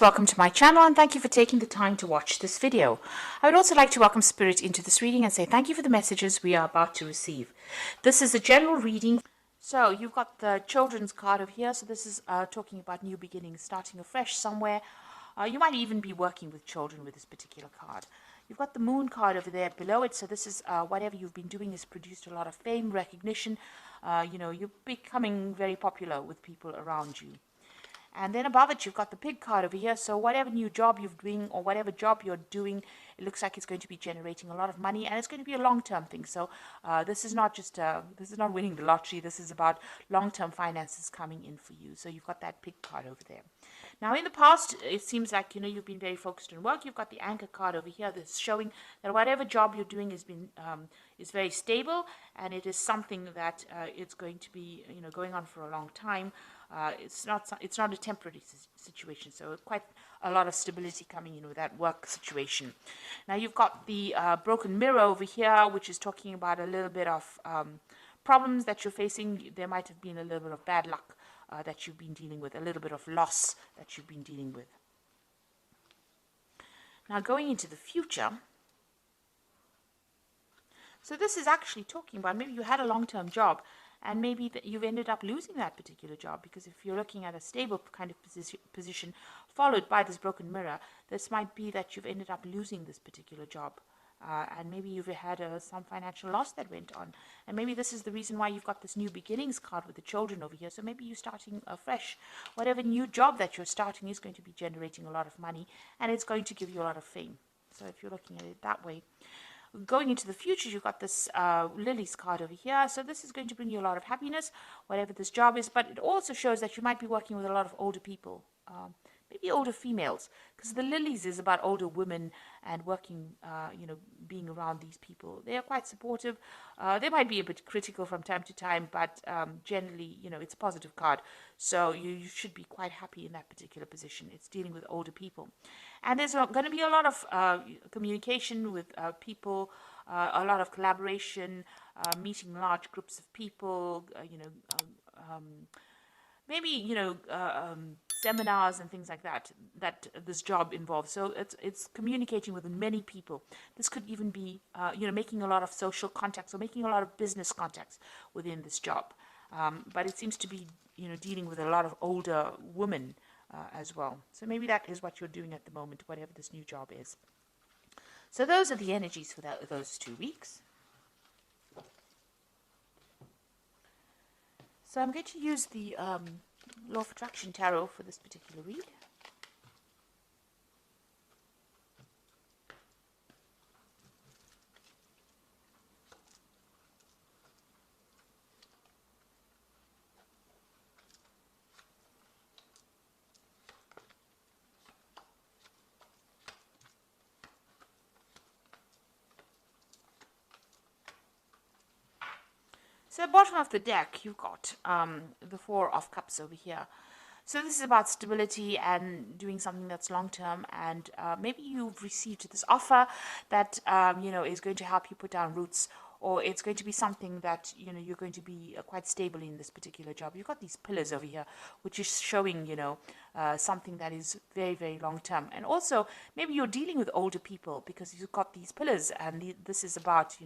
Welcome to my channel and thank you for taking the time to watch this video. I would also like to welcome Spirit into this reading and say thank you for the messages we are about to receive. This is a general reading. So you've got the children's card over here. So this is talking about new beginnings, starting afresh somewhere. You might even be working with children with this particular card. You've got the moon card over there below it. So this is whatever you've been doing has produced a lot of fame, recognition. You're becoming very popular with people around you. And then above it, you've got the pig card over here. So whatever new job you're doing or whatever job you're doing, it looks like it's going to be generating a lot of money, and it's going to be a long-term thing. So this is not winning the lottery. This is about long-term finances coming in for you. So you've got that pig card over there. Now, in the past, it seems like, you've been very focused on work. You've got the anchor card over here that's showing that whatever job you're doing is very stable, and it is something that it's going to be, going on for a long time. It's not a temporary situation, so quite a lot of stability coming in with that work situation. Now you've got the broken mirror over here, which is talking about a little bit of problems that you're facing. There might have been a little bit of bad luck that you've been dealing with, a little bit of loss that you've been dealing with. Now going into the future, so this is actually talking about maybe you had a long-term job and maybe that you've ended up losing that particular job, because if you're looking at a stable kind of position followed by this broken mirror, this might be that you've ended up losing this particular job. And maybe you've had some financial loss that went on. And maybe this is the reason why you've got this new beginnings card with the children over here. So maybe you're starting afresh. Whatever new job that you're starting is going to be generating a lot of money, and it's going to give you a lot of fame. So if you're looking at it that way. Going into the future, you've got this Lily's card over here. So this is going to bring you a lot of happiness, whatever this job is. But it also shows that you might be working with a lot of older people, maybe older females, because the Lilies is about older women and working, being around these people. They are quite supportive. They might be a bit critical from time to time, but generally, it's a positive card. So you should be quite happy in that particular position. It's dealing with older people. And there's going to be a lot of communication with people, a lot of collaboration, meeting large groups of people, maybe, seminars and things like that this job involves. So it's communicating with many people. This could even be, making a lot of social contacts or making a lot of business contacts within this job. But it seems to be, dealing with a lot of older women as well. So maybe that is what you're doing at the moment, whatever this new job is. So those are the energies for those 2 weeks. So I'm going to use the Law of Attraction Tarot for this particular read. So at the bottom of the deck, you've got the Four of Cups over here. So this is about stability and doing something that's long-term, and maybe you've received this offer that, is going to help you put down roots, or it's going to be something that, you're going to be quite stable in this particular job. You've got these pillars over here, which is showing, something that is very, very long-term. And also, maybe you're dealing with older people because you've got these pillars, and this is about,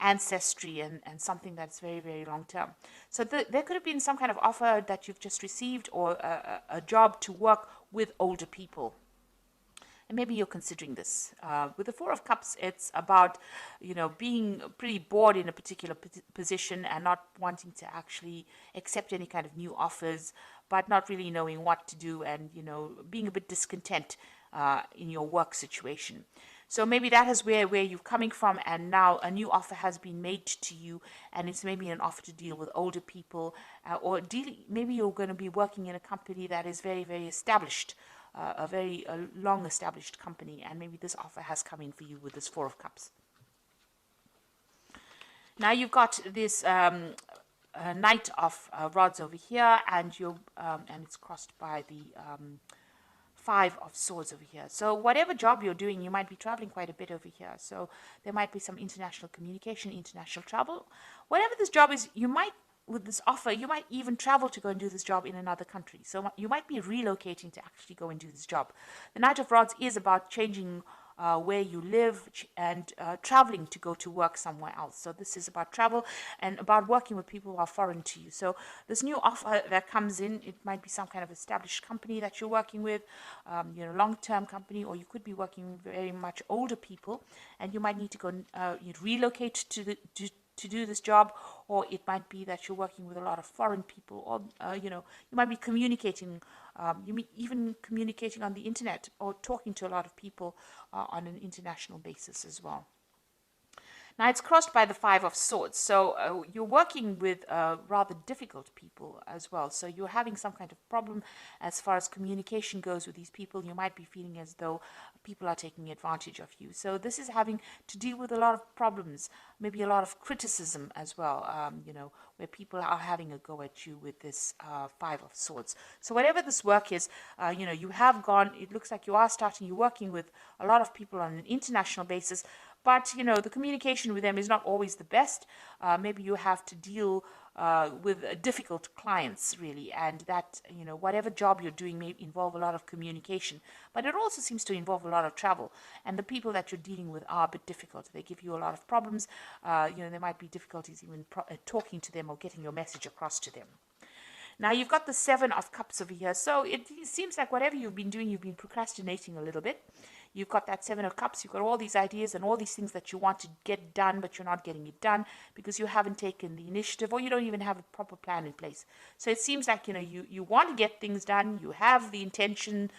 ancestry and something that's very, very long-term. So there could have been some kind of offer that you've just received, or a job to work with older people. And maybe you're considering this. With the Four of Cups, it's about, being pretty bored in a particular position and not wanting to actually accept any kind of new offers, but not really knowing what to do, and, being a bit discontent in your work situation. So maybe that is where you're coming from, and now a new offer has been made to you, and it's maybe an offer to deal with older people, or maybe you're going to be working in a company that is very, very established, a very long established company, and maybe this offer has come in for you with this Four of Cups. Now you've got this Knight of Rods over here, and it's crossed by the Five of Swords over here. So whatever job you're doing, you might be traveling quite a bit over here. So there might be some international communication, international travel. Whatever this job is, you might with this offer, you might even travel to go and do this job in another country. So you might be relocating to actually go and do this job. The Knight of Rods is about changing where you live and traveling to go to work somewhere else. So this is about travel and about working with people who are foreign to you. So this new offer that comes in, it might be some kind of established company that you're working with, long-term company, or you could be working with very much older people, and you might need to go relocate to do this job, or it might be that you're working with a lot of foreign people, or you might be communicating, even communicating on the internet or talking to a lot of people on an international basis as well. Now it's crossed by the Five of Swords, so you're working with rather difficult people as well. So you're having some kind of problem as far as communication goes with these people. You might be feeling as though people are taking advantage of you. So this is having to deal with a lot of problems, maybe a lot of criticism as well, where people are having a go at you with this Five of Swords. So whatever this work is, you have gone, it looks like you're working with a lot of people on an international basis, but, the communication with them is not always the best. Maybe you have to deal with difficult clients, really, and that, whatever job you're doing may involve a lot of communication. But it also seems to involve a lot of travel. And the people that you're dealing with are a bit difficult. They give you a lot of problems. There might be difficulties even talking to them or getting your message across to them. Now you've got the Seven of Cups over here. So it seems like whatever you've been doing, you've been procrastinating a little bit. You've got that Seven of Cups. You've got all these ideas and all these things that you want to get done, but you're not getting it done because you haven't taken the initiative, or you don't even have a proper plan in place. So it seems like, you want to get things done. You have the intention,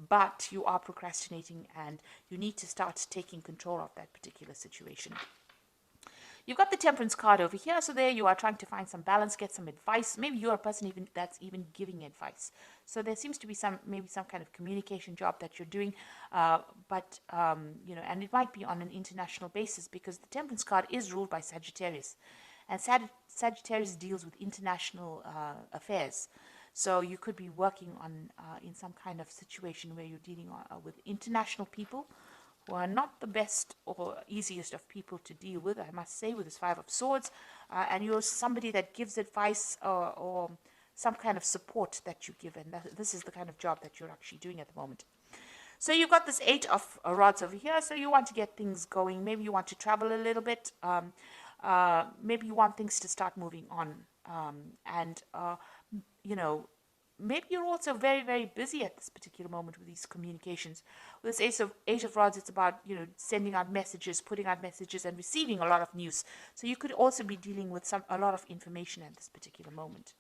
but you are procrastinating, and you need to start taking control of that particular situation. You've got the Temperance card over here. So there you are trying to find some balance, get some advice. Maybe you're a person that's even giving advice. So there seems to be maybe some kind of communication job that you're doing. And it might be on an international basis, because the Temperance card is ruled by Sagittarius. And Sagittarius deals with international affairs. So you could be working on in some kind of situation where you're dealing with international people, who are not the best or easiest of people to deal with, I must say, with this Five of Swords. And you're somebody that gives advice or some kind of support that you give. And this is the kind of job that you're actually doing at the moment. So you've got this Eight of Rods over here. So you want to get things going. Maybe you want to travel a little bit. Maybe you want things to start moving on. Maybe you're also very, very busy at this particular moment with these communications. With this Eight of Rods, it's about, sending out messages, putting out messages, and receiving a lot of news. So you could also be dealing with a lot of information at this particular moment.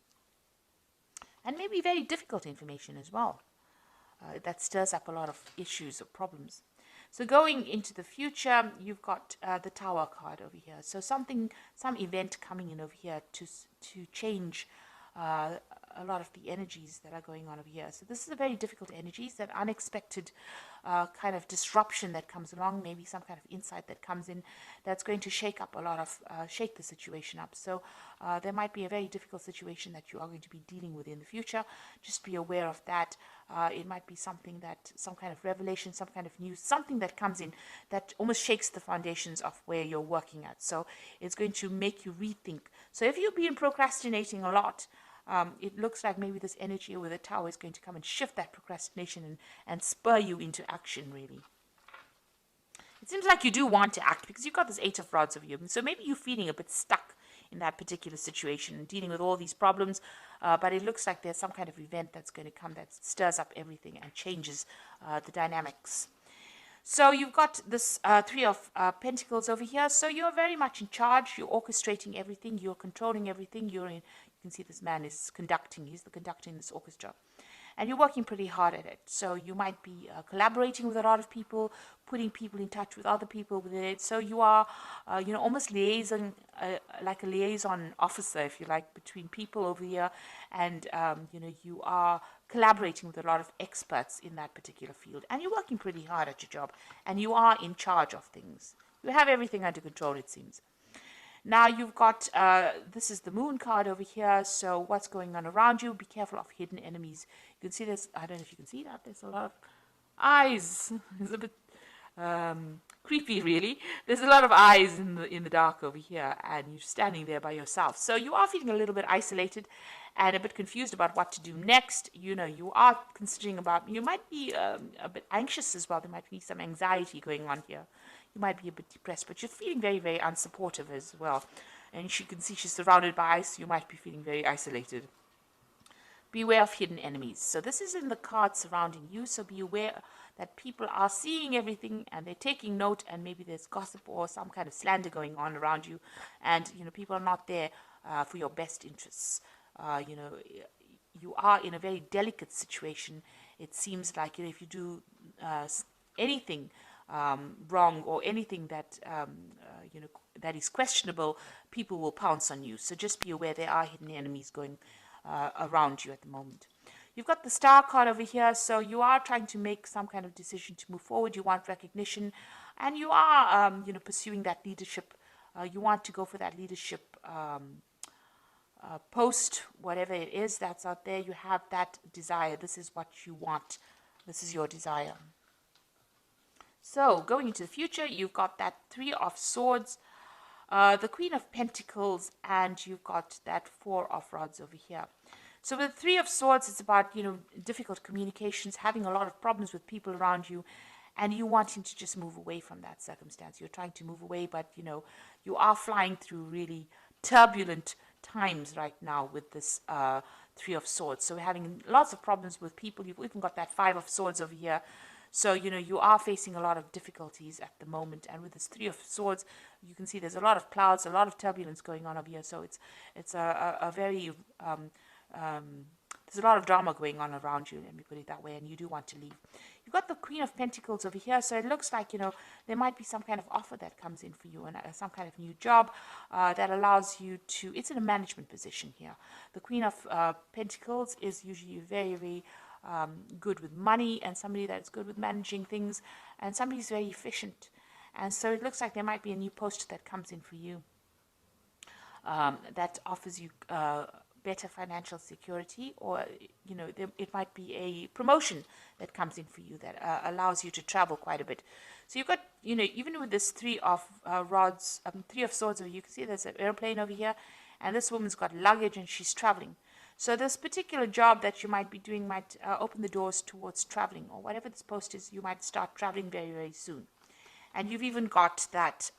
And maybe very difficult information as well. That stirs up a lot of issues or problems. So going into the future, you've got the Tower card over here. So some event coming in over here to change a lot of the energies that are going on over here. So this is a very difficult energies, that unexpected kind of disruption that comes along, maybe some kind of insight that comes in that's going to shake the situation up. So there might be a very difficult situation that you are going to be dealing with in the future. Just be aware of that. It might be some kind of revelation, some kind of news, something that comes in that almost shakes the foundations of where you're working at. So it's going to make you rethink. So if you've been procrastinating a lot, it looks like maybe this energy with the Tower is going to come and shift that procrastination and spur you into action, really. It seems like you do want to act, because you've got this Eight of Rods over you. So maybe you're feeling a bit stuck in that particular situation and dealing with all these problems. But it looks like there's some kind of event that's going to come that stirs up everything and changes the dynamics. So you've got this Three of Pentacles over here. So you're very much in charge. You're orchestrating everything. You're controlling everything. You can see this man is conducting. He's the conductor in this orchestra. And you're working pretty hard at it. So you might be collaborating with a lot of people, putting people in touch with other people with it. So you are, almost liaison, like a liaison officer, if you like, between people over here. And, you are collaborating with a lot of experts in that particular field. And you're working pretty hard at your job. And you are in charge of things. You have everything under control, it seems. Now you've got, this is the Moon card over here. So what's going on around you? Be careful of hidden enemies. You can see this. I don't know if you can see that. There's a lot of eyes. It's a bit creepy, really. There's a lot of eyes in the dark over here, and you're standing there by yourself. So you are feeling a little bit isolated and a bit confused about what to do next. You know, you are considering about, you might be a bit anxious as well. There might be some anxiety going on here. You might be a bit depressed, but you're feeling very, very unsupportive as well. And you can see she's surrounded by ice. You might be feeling very isolated. Beware of hidden enemies. So this is in the card surrounding you. So be aware that people are seeing everything and they're taking note, and maybe there's gossip or some kind of slander going on around you. And, you know, people are not there for your best interests. You know, you are in a very delicate situation. It seems like, you know, if you do anything wrong or anything that, you know, that is questionable, people will pounce on you. So just be aware there are hidden enemies going around you at the moment. You've got the star card over here, so you are trying to make some kind of decision to move forward. You want recognition, and you are, you know, pursuing that leadership. You want to go for that leadership post, whatever it is that's out there. You have that desire. This is what you want. This is your desire. So going into the future, you've got that Three of Swords, the Queen of Pentacles, and you've got that Four of Rods over here. So with the Three of Swords, it's about, you know, difficult communications, having a lot of problems with people around you, and you wanting to just move away from that circumstance. You're trying to move away, but, you know, you are flying through really turbulent times right now with this Three of Swords. So we're having lots of problems with people. You've even got that Five of Swords over here. So, you know, you are facing a lot of difficulties at the moment. And with this Three of Swords, you can see there's a lot of clouds, a lot of turbulence going on over here. So it's a very... there's a lot of drama going on around you, let me put it that way, and you do want to leave. You've got the Queen of Pentacles over here, so it looks like, you know, there might be some kind of offer that comes in for you, and some kind of new job that allows you to, it's in a management position here. The Queen of Pentacles is usually very, very good with money, and somebody that's good with managing things, and somebody who's very efficient. And so it looks like there might be a new post that comes in for you that offers you better financial security, or, you know, it might be a promotion that comes in for you that allows you to travel quite a bit. So you've got, you know, even with this Three of Rods, Three of Swords, you can see there's an airplane over here, and this woman's got luggage and she's traveling. So this particular job that you might be doing might open the doors towards traveling, or whatever this post is, you might start traveling very, very soon. And you've even got that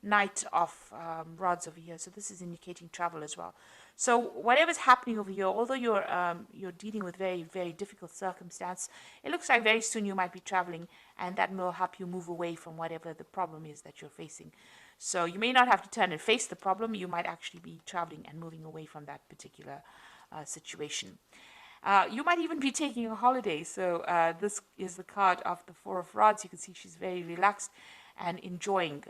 Knight of Rods over here, so this is indicating travel as well. So whatever's happening over here, although you're dealing with very, very difficult circumstance, it looks like very soon you might be traveling, and that will help you move away from whatever the problem is that you're facing. So you may not have to turn and face the problem. You might actually be traveling and moving away from that particular situation. You might even be taking a holiday. So this is the card of the Four of Rods. You can see she's very relaxed and enjoying,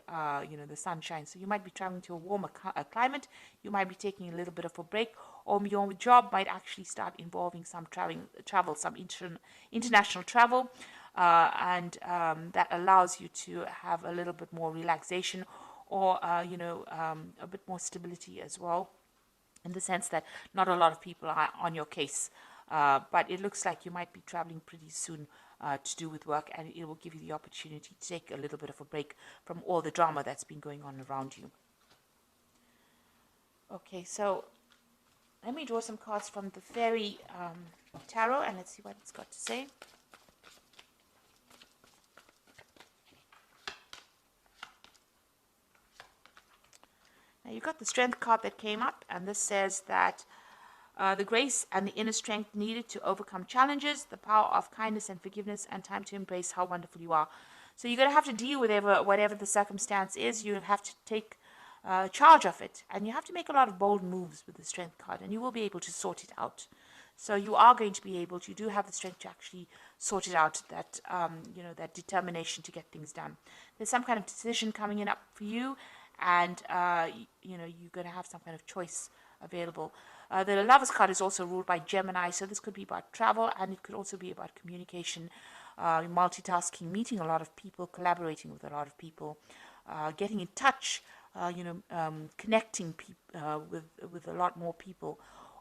you know, the sunshine. So you might be traveling to a warmer climate. You might be taking a little bit of a break, or your job might actually start involving some travel, some international travel, and that allows you to have a little bit more relaxation, or you know, a bit more stability as well, in the sense that not a lot of people are on your case. But it looks like you might be traveling pretty soon to do with work, and it will give you the opportunity to take a little bit of a break from all the drama that's been going on around you. Okay, so let me draw some cards from the Fairy Tarot, and let's see what it's got to say. Now you've got the Strength card that came up, and this says that the grace and the inner strength needed to overcome challenges, the power of kindness and forgiveness, and time to embrace how wonderful you are. So you're going to have to deal with whatever the circumstance is. You have to take charge of it, and you have to make a lot of bold moves with the Strength card, and you will be able to sort it out. So you are going to be able to, you do have the strength to actually sort it out, that, you know, that determination to get things done. There's some kind of decision coming in up for you, and, you know, you're going to have some kind of choice available. The Lovers card is also ruled by Gemini, so this could be about travel, and it could also be about communication, multitasking, meeting a lot of people, collaborating with a lot of people, getting in touch, you know, connecting with a lot more people,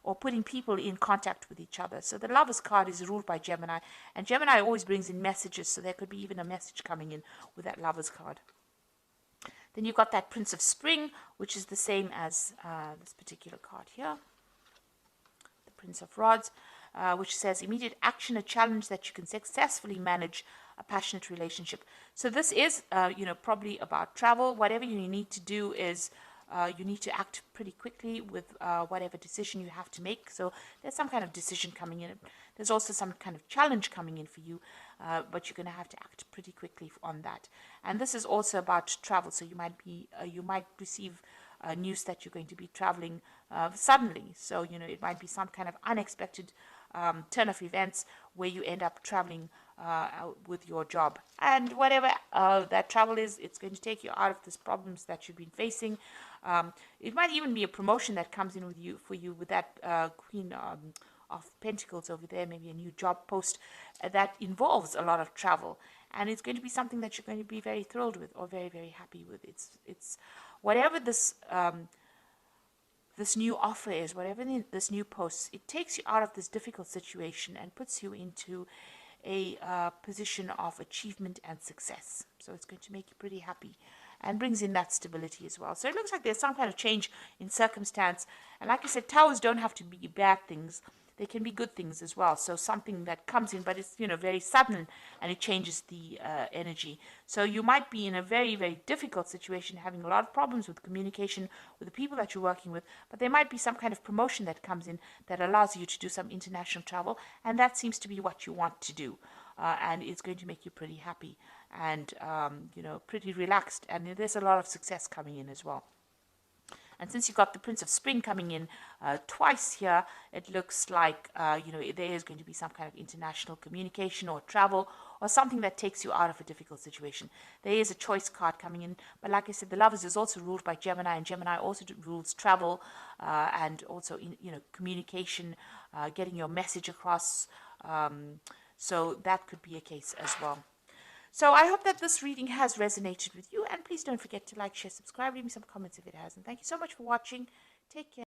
or putting people in contact with each other. So the Lovers card is ruled by Gemini, and Gemini always brings in messages, so there could be even a message coming in with that Lovers card. Then you've got that Prince of Spring, which is the same as this particular card here. The Prince of Rods, which says immediate action, a challenge that you can successfully manage, a passionate relationship. So this is, probably about travel. Whatever you need to do is you need to act pretty quickly with whatever decision you have to make. So there's some kind of decision coming in. There's also some kind of challenge coming in for you, but you're going to have to act pretty quickly on that. And this is also about travel. So you might receive news that you're going to be traveling suddenly. So it might be some kind of unexpected turn of events where you end up traveling with your job, and whatever that travel is, it's going to take you out of these problems that you've been facing. It might even be a promotion that comes in for you with that Queen of Pentacles over there, maybe a new job post that involves a lot of travel, and it's going to be something that you're going to be very thrilled with or very, very happy with. It's whatever this new offer is, whatever this new post, it takes you out of this difficult situation and puts you into a position of achievement and success. So it's going to make you pretty happy and brings in that stability as well. So it looks like there's some kind of change in circumstance. And like I said, towers don't have to be bad things. They can be good things as well. So something that comes in, but it's, very sudden, and it changes the energy. So you might be in a very, very difficult situation, having a lot of problems with communication with the people that you're working with, but there might be some kind of promotion that comes in that allows you to do some international travel, and that seems to be what you want to do. And it's going to make you pretty happy and, pretty relaxed. And there's a lot of success coming in as well. And since you've got the Prince of Spring coming in twice here, it looks like, there is going to be some kind of international communication or travel or something that takes you out of a difficult situation. There is a choice card coming in. But like I said, the Lovers is also ruled by Gemini, and Gemini also rules travel and also, communication, getting your message across. So that could be a case as well. So I hope that this reading has resonated with you, and please don't forget to like, share, subscribe, leave me some comments if it has. And thank you so much for watching. Take care.